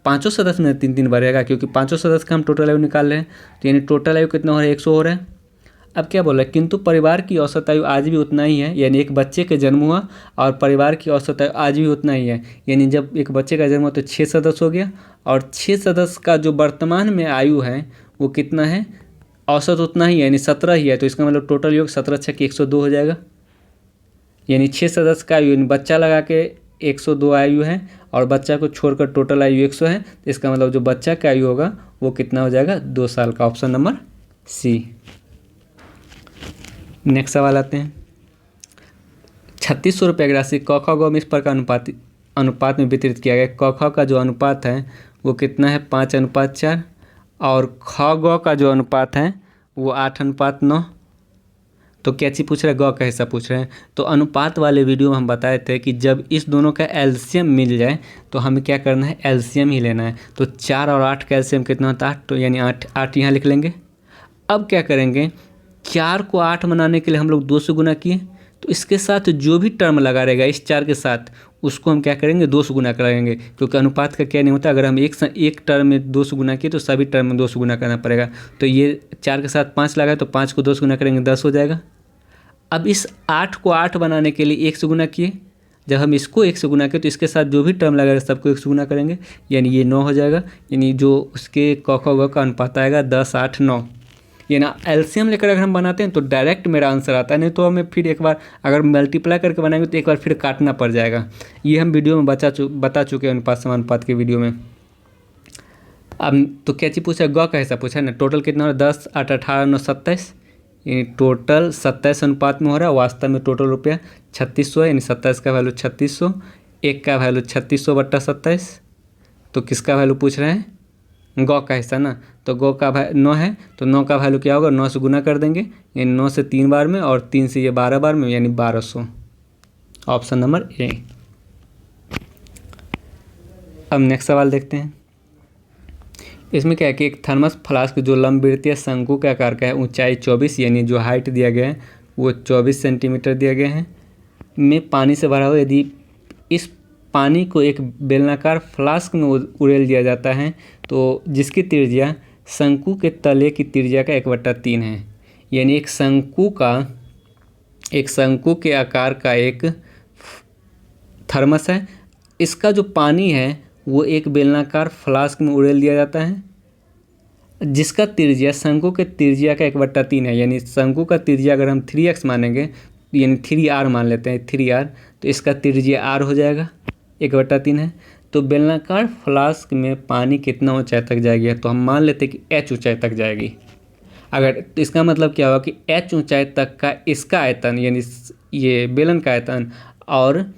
5 सदस्य में 3 बढ़ेगा क्योंकि 5 सदस्य का हम टोटल आयु निकाल रहे हैं। तो यानी टोटल आयु कितना हो रहा है, 100 हो रहा है। अब क्या बोल रहा है, किंतु परिवार की औसत आयु आज भी उतना ही है, यानी एक बच्चे के जन्म हुआ और परिवार की औसत आयु आज भी उतना ही है, यानी जब एक बच्चे का जन्म हुआ तो 6 सदस्य हो गया, और 6 सदस्य का जो वर्तमान में आयु है वो कितना है, औसत उतना ही है, यानी 17 ही है। तो इसका मतलब टोटल योग 17 × 6 = 102 हो जाएगा, यानी 6 सदस्य का आयु, यानी बच्चा लगा के 102 आयु है और बच्चा को छोड़कर टोटल आयु 100 है। तो इसका मतलब जो बच्चा का आयु होगा वो कितना हो जाएगा, 2 साल का। Option number C. नेक्स्ट सवाल आते हैं। 3600 रुपये की राशि क ख ग में इस प्रकार अनुपात में वितरित किया गया। क ख का जो अनुपात है वो कितना है, 5:4, और ख ग का जो अनुपात है वो 8:9। तो क्या चीज़ पूछ रहे हैं, ग का हिस्सा पूछ रहे हैं। तो अनुपात वाले वीडियो में हम बताए थे कि जब इस दोनों का एलसीएम मिल जाए तो हमें क्या करना है, एलसीएम ही लेना है। तो 4 और 8 का एलसीएम कितना होता है, 8, तो यानी 8 यहाँ लिख लेंगे। अब क्या करेंगे, 4 को 8 बनाने के लिए हम लोग 2 से गुना किए, तो इसके साथ जो भी टर्म लगा रहेगा इस 4 के साथ उसको हम क्या करेंगे, 2 से गुना करेंगे, क्योंकि अनुपात का क्या नहीं होता, अगर हम एक टर्म में 2 से गुना किए तो सभी टर्म में 2 से गुना करना पड़ेगा। तो ये 4 के साथ 5 लगा तो 5 को 2 से गुना करेंगे, 10 हो जाएगा। अब इस 8 को 8 बनाने के लिए 1 से गुना किए, जब हम इसको 1 से गुना किए तो इसके साथ जो भी टर्म लगेगा सबको 1 से गुना करेंगे, यानी ये 9 हो जाएगा। यानी जो उसके क ख ग का अनुपात आएगा 10 8 9। ये ना एलसीएम लेकर अगर हम बनाते हैं तो डायरेक्ट मेरा आंसर आता है, नहीं तो हमें फिर एक बार अगर मल्टीप्लाई करके बनाएंगे तो एक बार फिर काटना पड़ जाएगा। ये हम वीडियो में बता चुके हैं अनुपात समानुपात के वीडियो में। अब तो क्या चीज़ पूछा, ग का हिस्सा पूछा है ना। टोटल कितना हो रहा है, 10 8 18 9 27, यानी टोटल 27 अनुपात में हो रहा है। वास्तव में टोटल रुपया 3600 है, यानी 27 का वैल्यू 3600, 1 का वैल्यू 3600/27। तो किसका वैल्यू पूछ रहे हैं, गौ का हिस्सा ना, तो गौ का 9 है, तो 9 का वैल्यू क्या होगा, 9 से गुना कर देंगे, यानी 9 से 3 बार में और 3 से ये 12 बार में, यानी 1200। Option number A. अब नेक्स्ट सवाल देखते हैं। इसमें क्या है कि एक थर्मस फ्लास्क जो लंबवृत्तीय शंकु के आकार का है, ऊंचाई 24 यानी जो हाइट दिया गया है वो 24 सेंटीमीटर दिया गया है, में पानी से भरा हुआ। यदि इस पानी को एक बेलनाकार फ्लास्क में उड़ेल दिया जाता है तो जिसकी त्रिज्या शंकु के तले की त्रिज्या का 1/3 है, यानी एक शंकु के आकार का एक थर्मस है, इसका जो पानी है वो एक बेलनाकार फ्लास्क में उड़ेल दिया जाता है जिसका त्रिज्या शंकु के त्रिज्या का 1/3 है, यानी शंकु का त्रिज्या अगर हम 3x मानेंगे, यानी 3r मान लेते हैं 3r, तो इसका त्रिज्या r हो जाएगा, 1/3 है। तो बेलनाकार फ्लास्क में पानी कितना ऊंचाई तक जाएगी, तो हम मान लेते हैं कि h ऊंचाई तक जाएगी। अगर तो इसका मतलब क्या होगा कि h ऊंचाई तक का इसका आयतन, यानी ये बेलन का आयतन और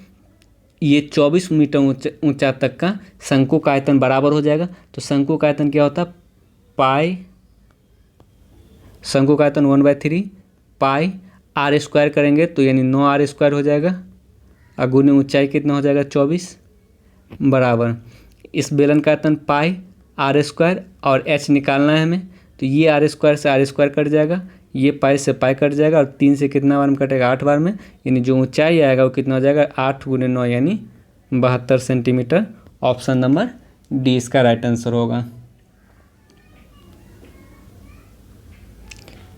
ये 24 मीटर ऊंचा तक का शंकु का आयतन बराबर हो जाएगा। तो शंकु का आयतन क्या होता है, शंकु का आयतन 1/3 पाई r² करेंगे तो यानी 9r² हो जाएगा, और गुने ऊंचाई कितना हो जाएगा 24, बराबर इस बेलन का आयतन पाई r² और h निकालना है हमें, तो ये r² से r² कट जाएगा, ये पाई से पाई कट जाएगा, और 3 से कितना बार में कटेगा 8 बार में, यानी जो ऊंचाई आएगा वो कितना हो जाएगा 8 × 9 यानी 72 सेंटीमीटर। ऑप्शन नंबर डी इसका राइट आंसर होगा।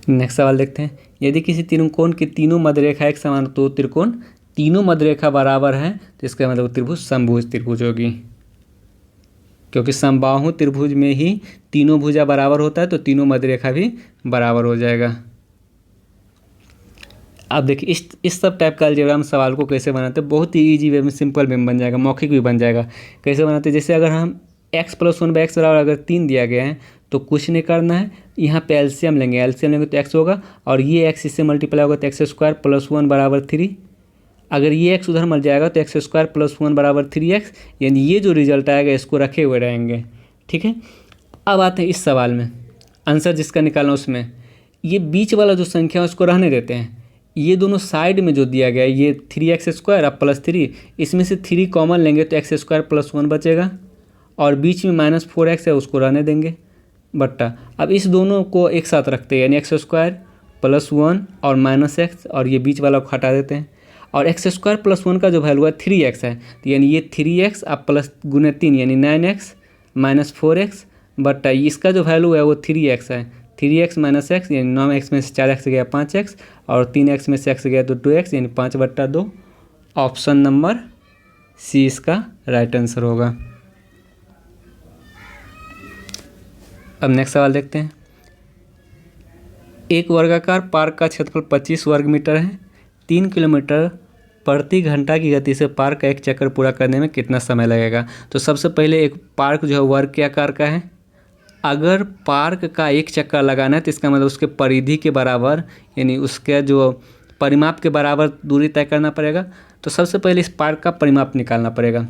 नेक्स्ट सवाल देखते हैं। यदि किसी त्रिकोण की तीनों मध्यरेखा एक समान तो त्रिकोण तीनों मध्यरेखा बराबर है, तो इसका मतलब त्रिभुज समभुज त्रिभुज होगी, क्योंकि समबाहु त्रिभुज में ही तीनों भुजा बराबर होता है, तो तीनों मध्यरेखा भी बराबर हो जाएगा। अब देखिए इस सब टाइप का अलजेब्रा हम सवाल को कैसे बनाते हैं, बहुत ही ईजी वे में, सिंपल वे में बन जाएगा, मौखिक भी बन जाएगा। कैसे बनाते हैं, जैसे अगर हम x + 1/x बराबर अगर 3 दिया गया है तो कुछ नहीं करना है, यहाँ पे एलसीएम लेंगे तो x होगा, और ये x इससे मल्टीप्लाई होगा तो x² + 1 = 3। अगर ये x उधर मर जाएगा तो x² + 1 = 3x, यानी ये जो रिजल्ट आएगा इसको रखे हुए रहेंगे। ठीक है, अब आते हैं इस सवाल में, आंसर जिसका निकालना उसमें ये बीच वाला जो संख्या है उसको रहने देते हैं, ये दोनों साइड में जो दिया गया है ये 3x² अब +3, इसमें से 3 कॉमन लेंगे तो x² + 1 बचेगा, और बीच में -4x है उसको रहने देंगे बट्टा। अब इस दोनों को एक साथ रखते हैं, यानी x² + 1 और -x, और ये बीच वाला को हटा देते हैं, और x² + 1 का जो वैल्यू है 3x है, तो यानी ये 3x अब प्लस गुने 3 यानी 9x -4x बट्टा इसका जो वैल्यू है वो 3x है, 3x - x यानी 9x में से 4x गया 5x, और 3x में से x गया तो 2x यानी 5/2। ऑप्शन नंबर सी इसका राइट आंसर होगा। अब नेक्स्ट सवाल देखते हैं। एक वर्गाकार पार्क का क्षेत्रफल 25 वर्ग मीटर है, 3 किलोमीटर प्रति घंटा की गति से पार्क का एक चक्कर पूरा करने में कितना समय लगेगा। तो सबसे पहले एक पार्क जो है वर्ग के आकार का है, अगर पार्क का एक चक्कर लगाना है तो इसका मतलब उसके परिधि के बराबर, यानी उसके जो परिमाप के बराबर दूरी तय करना पड़ेगा। तो सबसे पहले इस पार्क का परिमाप निकालना पड़ेगा।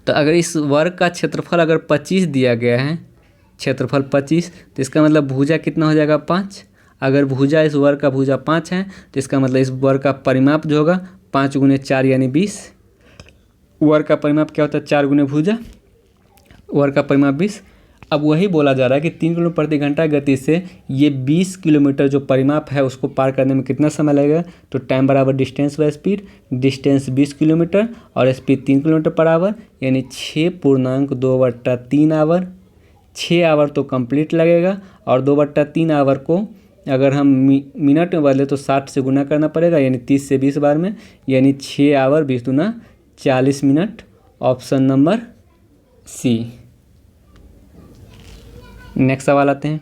तो अगर इस वर्ग का क्षेत्रफल अगर 25 दिया गया है, क्षेत्रफल 25, तो इसका मतलब भुजा कितना हो जाएगा 5। अगर भुजा इस वर्ग का भुजा 5 है तो इसका मतलब इस वर्ग का परिमाप जो होगा 5 × 4 यानी 20। वर्ग का परिमाप क्या होता है 4 × भुजा, वर्ग का परिमाप 20। अब वही बोला जा रहा है कि 3 किलोमीटर प्रति घंटा गति से ये 20 किलोमीटर जो परिमाप है उसको पार करने में कितना समय लगेगा। तो टाइम बराबर distance by speed, distance 20 kilometre और स्पीड 3 किलोमीटर पर आवर, यानी 6.2/3 आवर। 6 आवर तो कंप्लीट लगेगा, और 2/3 आवर को अगर हम मिनट में बदले तो 60 से गुना करना पड़ेगा, यानी 30 से 20 बार में, यानी 6 आवर 20 दूना 40 minute. Option number C. Next सवाल आते हैं।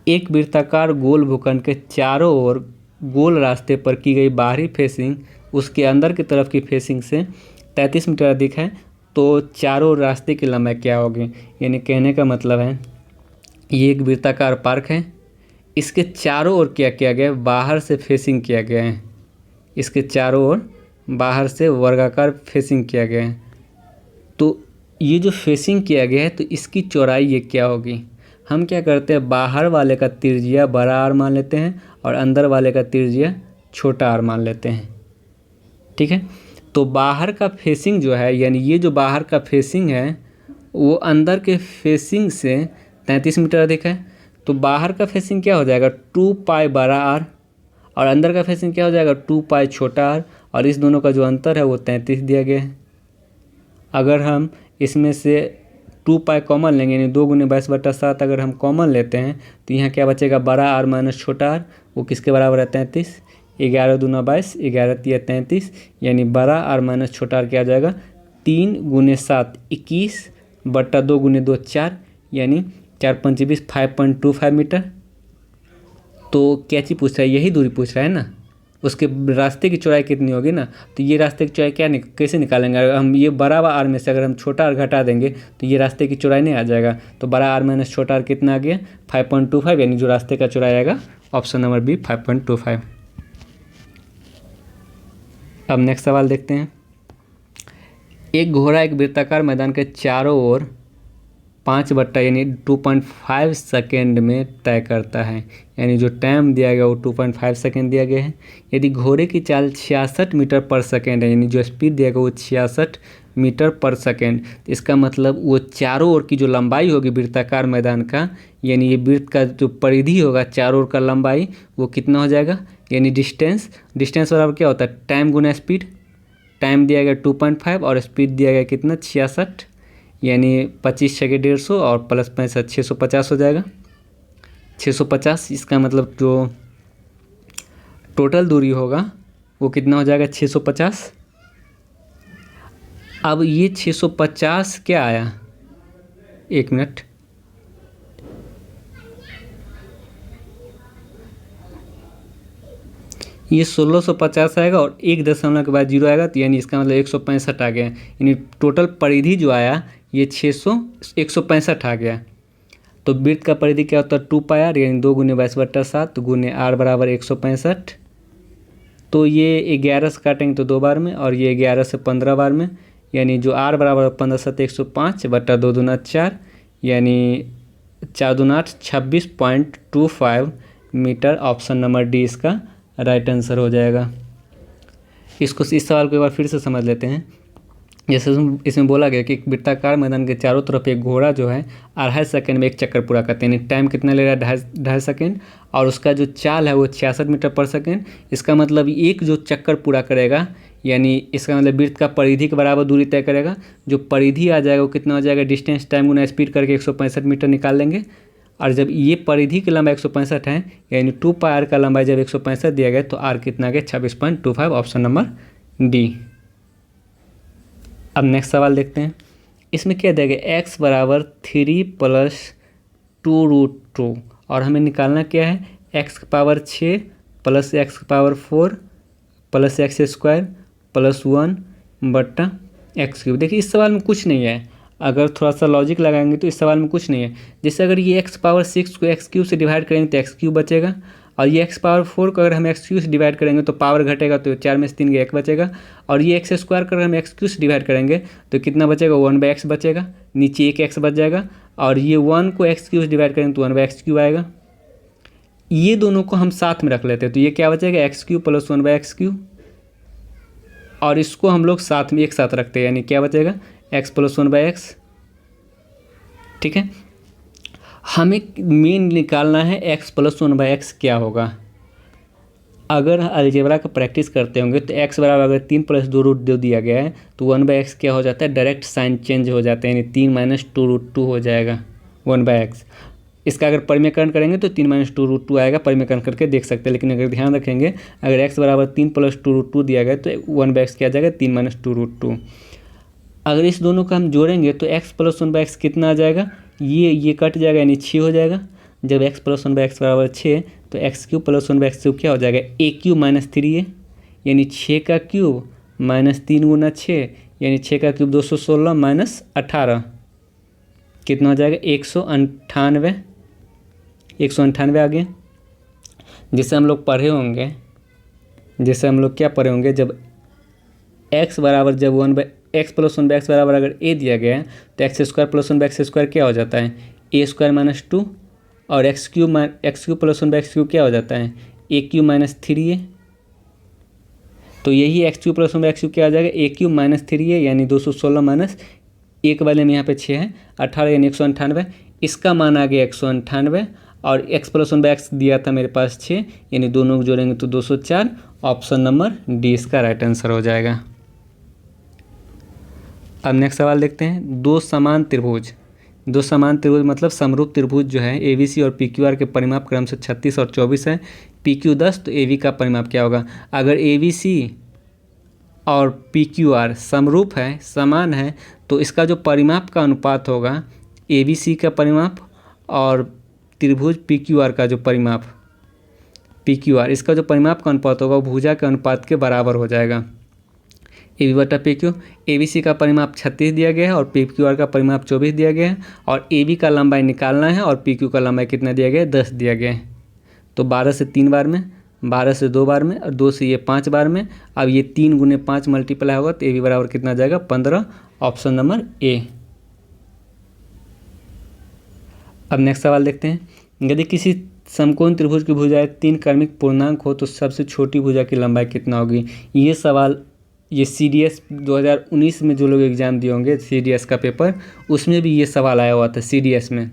एक वृत्ताकार गोल भूखंड के चारों ओर गोल रास्ते पर की गई बाहरी फेसिंग उसके अंदर की तरफ की फेसिंग से 33 मीटर अधिक है, तो चारों रास्ते की लंबाई क्या होगी। यानी कहने का मतलब है ये एक वृत्ताकार पार्क है, इसके चारों ओर क्या किया गया है, बाहर से फेसिंग किया गया है, इसके चारों ओर बाहर से वर्गाकार फेसिंग किया गया है। तो ये जो फेसिंग किया गया है तो इसकी चौड़ाई ये क्या होगी। हम क्या करते हैं, बाहर वाले का त्रिज्या बड़ा आर मान लेते हैं और अंदर वाले का त्रिज्या छोटा आर मान लेते हैं। ठीक है, तो बाहर का फेसिंग जो है, यानी ये जो बाहर का फेसिंग है वो अंदर के फेसिंग से 33 मीटर अधिक है। तो बाहर का फेसिंग क्या हो जाएगा, 2 पाई बड़ा आर, और अंदर का फेसिंग क्या हो जाएगा, 2 पाई छोटा आर, और इस दोनों का जो अंतर है वो 33 दिया गया है। अगर हम इसमें से 2 पाई कॉमन लेंगे, यानी 2 गुने 22/7 अगर हम कॉमन लेते हैं तो यहाँ क्या बचेगा, बड़ा आर माइनस छोटा आर, वो किसके बराबर है, 33। 11 दूना 22, 11 तिया 33, यानी बड़ा आर माइनस छोटा आर क्या आ जाएगा, 3 गुने 7 21 बट्टा 2 गुने 2 4, यानी 4 पंच 20, 5.25 मीटर। तो क्या चीज़ पूछ रहा है, यही दूरी पूछ रहा है ना। उसके रास्ते की चौड़ाई कितनी होगी ना, तो ये रास्ते की चौड़ाई क्या कैसे निकालेंगे, अगर हम ये बड़ा आर में से अगर हम छोटा आर घटा देंगे तो ये रास्ते की चौड़ाई नहीं आ जाएगा। तो बड़ा आर माइनस छोटा आर कितना आ गया, 5.25, यानी जो रास्ते का चौड़ाई आएगा ऑप्शन नंबर बी 5.25। अब नेक्स्ट सवाल देखते हैं। एक घोड़ा एक वृत्ताकार मैदान के चारों ओर 5 बट्टा यानी 2.5 सेकेंड में तय करता है, यानी जो टाइम दिया गया वो 2.5 सेकेंड दिया गया है। यदि घोड़े की चाल 66 मीटर पर सेकेंड है, यानी जो स्पीड दिया गया वो 66 मीटर पर सेकेंड, तो इसका मतलब वो चारों ओर की जो लंबाई होगी वृत्ताकार मैदान का, यानी ये वृत्त का जो परिधि होगा चारों ओर का लंबाई, वो कितना हो जाएगा, यानी डिस्टेंस बराबर क्या होता है, टाइम गुना स्पीड। टाइम दिया गया 2.5 और स्पीड दिया गया कितना 66, यानी 25 छः 150 और प्लस 65 650 हो जाएगा। 650, इसका मतलब जो टोटल दूरी होगा वो कितना हो जाएगा, 650। अब ये 650 क्या आया, 1 मिनट, ये 1650 आएगा और 1 दशमलव के बाद 0 आएगा, तो यानी इसका मतलब 165 आ गया, यानी टोटल परिधि जो आया ये 165 आ गया। तो वृत्त का परिधि क्या होता है, 2 पाई आर, यानी 2 गुने 22/7 गुने आर बराबर 165। तो ये 11 से काटेंगे तो 2 बार में, और ये 11 से 15 बार में, यानी जो आर बराबर 15 7 105 बट्टा 2 दूना 4, यानी 4 दूना 8 26.25 मीटर। ऑप्शन नंबर डी इसका राइट आंसर हो जाएगा। इस सवाल को एक बार फिर से समझ लेते हैं। जैसे इसमें बोला गया कि एक वृत्ताकार मैदान के चारों तरफ एक घोड़ा जो है 2.5 सेकंड में एक चक्कर पूरा करते हैं, यानी टाइम कितना ले रहा है, 2.5 सेकंड, और उसका जो चाल है वो 66 मीटर पर सेकंड। इसका मतलब एक जो चक्कर पूरा करेगा, यानी इसका मतलब वृत्त का परिधि के बराबर दूरी तय करेगा। जो परिधि आ जाएगा वो कितना हो जाएगा, डिस्टेंस टाइम गुना स्पीड करके 165 मीटर निकाल लेंगे। और जब ये परिधि की लंबाई 165 है, यानी 2 पाई आर का लंबाई जब 165 दिया गया तो आर कितना गया, 26.25, ऑप्शन नंबर डी। अब नेक्स्ट सवाल देखते हैं। इसमें क्या दिया गया, x बराबर 3 + 2√2, और हमें निकालना क्या है, x की पावर 6 प्लस x की पावर 4 प्लस x² प्लस 1 बट्टा x³। देखिए इस सवाल में कुछ नहीं है, अगर थोड़ा सा लॉजिक लगाएंगे तो इस सवाल में कुछ नहीं है। जैसे अगर ये x पावर 6 को x³ से डिवाइड करेंगे तो x³ बचेगा, और ये x पावर 4 को अगर हम x³ से डिवाइड करेंगे तो पावर घटेगा, तो 4 में से 3 गया 1 बचेगा, और ये x² को अगर हम x³ से डिवाइड करेंगे तो कितना बचेगा, 1/x बचेगा, नीचे 1x बच जाएगा, और ये 1 को x³ से डिवाइड करेंगे तो 1/x³ आएगा। ये दोनों को हम साथ में रख लेते हैं तो ये क्या बचेगा, x³ प्लस 1/x³, और इसको हम लोग साथ में एक साथ रखते हैं, यानी क्या बचेगा, x प्लस 1/x। ठीक है, हमें मेन निकालना है x प्लस 1/x क्या होगा। अगर अलजेब्रा का प्रैक्टिस करते होंगे तो x बराबर अगर 3 + 2√2 दिया गया है तो 1/x क्या हो जाता है, डायरेक्ट साइन चेंज हो जाता है, यानी 3 - 2√2 हो जाएगा 1/x। इसका अगर परिमेयकरण करेंगे तो 3 - 2√2 आएगा, परिमेयकरण करके देख सकते हैं। लेकिन अगर ध्यान रखेंगे, अगर x बराबर 3 + 2√2 दिया गया तो 1/x क्या आ जाएगा, 3 - 2√2। अगर इस दोनों का हम जोड़ेंगे तो x प्लस 1/x कितना आ जाएगा, ये कट जाएगा, यानी 6 हो जाएगा। जब x प्लस 1/x बराबर 6 तो x³ प्लस 1/x³ क्या हो जाएगा, a³ - 3a, यानी 6 का क्यूब माइनस 3 गुना 6, यानी 6 का क्यूब 216 माइनस 18 कितना हो जाएगा, 198। 198 आ गया। जैसे हम लोग पढ़े होंगे, जैसे हम लोग क्या पढ़े होंगे, जब x बराबर जब x plus one by x बराबर अगर ए दिया गया है तो x square plus one by x square क्या हो जाता है, ए स्क्वायर माइनस 2, और x cube plus one by x cube क्या हो जाता है, ए क्यूब माइनस 3a। तो यही x cube plus one by x cube क्या आ जाएगा, ए क्यूब माइनस 3a, यानी 216 माइनस एक वाले में यहाँ पे 6 है, 18 यानी 198। इसका मान आ गया 198, और x plus one by x दिया था मेरे पास 6, यानी दोनों को जोड़ेंगे तो 204। ऑप्शन नंबर डी इसका राइट आंसर हो जाएगा। अब नेक्स्ट सवाल देखते हैं। दो समान त्रिभुज मतलब समरूप त्रिभुज जो है ए बी सी और पी क्यू आर के परिमाप क्रम से 36 और 24 है, पी क्यू 10, तो ए वी का परिमाप क्या होगा। अगर ए बी सी और पी क्यू आर समरूप है, समान है, तो इसका जो परिमाप का अनुपात होगा ए बी सी का परिमाप और त्रिभुज पी क्यू आर का जो परिमाप पी क्यू आर, इसका जो परिमाप का अनुपात होगा वो भुजा के अनुपात के बराबर हो जाएगा। ए बी बटा P Q, A B C का परिमाप 36 दिया गया है और पी क्यू आर का परिमाप 24 दिया गया है, और ए बी का लंबाई निकालना है और पी क्यू का लंबाई कितना दिया गया है, 10 दिया गया है। तो 12 से 3 बार में, 12 से 2 बार में, और 2 से ये 5 बार में। अब ये 3 गुने 5 मल्टीप्लाई होगा तो ए बी बराबर कितना आ जाएगा, 15। Option number A. अब नेक्स्ट सवाल देखते हैं। यदि किसी समकोण त्रिभुज की भुजाएं 3 क्रमिक पूर्णांक हो तो सबसे छोटी भुजा की लंबाई कितना होगी। ये सवाल ये CDS 2019 में जो लोग एग्ज़ाम दिए होंगे, CDS का पेपर, उसमें भी ये सवाल आया हुआ था CDS में।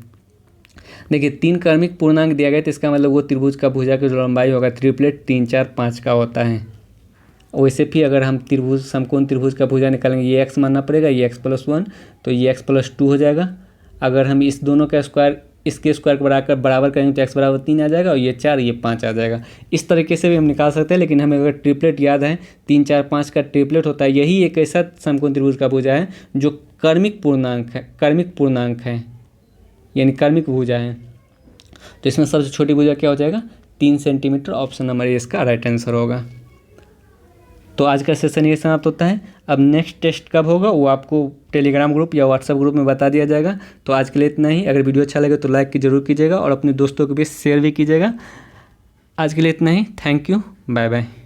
देखिए 3 क्रमिक पूर्णांक दिया गया तो इसका मतलब वो त्रिभुज का भुजा की जो लंबाई होगा ट्रिपलेट 3, 4, 5 का होता है। वैसे भी अगर हम त्रिभुज समकोण त्रिभुज का भुजा निकालेंगे, ये x मानना पड़ेगा, ये x प्लस 1, तो ये x प्लस 2 हो जाएगा। अगर हम इस दोनों का स्क्वायर इसके स्क्वायर को बराबर करेंगे तो x बराबर 3 आ जाएगा, और ये 4, ये 5 आ जाएगा। इस तरीके से भी हम निकाल सकते हैं, लेकिन हमें अगर ट्रिपलेट याद है, 3, 4, 5 का ट्रिपलेट होता है। यही एक ऐसा समकोण त्रिभुज का भुजा है जो क्रमिक पूर्णांक है, यानी क्रमिक भुजा है। तो इसमें सबसे छोटी भुजा क्या हो जाएगा, 3 सेंटीमीटर। ऑप्शन नंबर ए इसका राइट आंसर होगा। तो आज का सेशन ये समाप्त होता है। अब नेक्स्ट टेस्ट कब होगा वो आपको टेलीग्राम ग्रुप या व्हाट्सएप ग्रुप में बता दिया जाएगा। तो आज के लिए इतना ही। अगर वीडियो अच्छा लगे तो लाइक जरूर कीजिएगा और अपने दोस्तों के बीच शेयर भी कीजिएगा। आज के लिए इतना ही। Thank you, bye bye.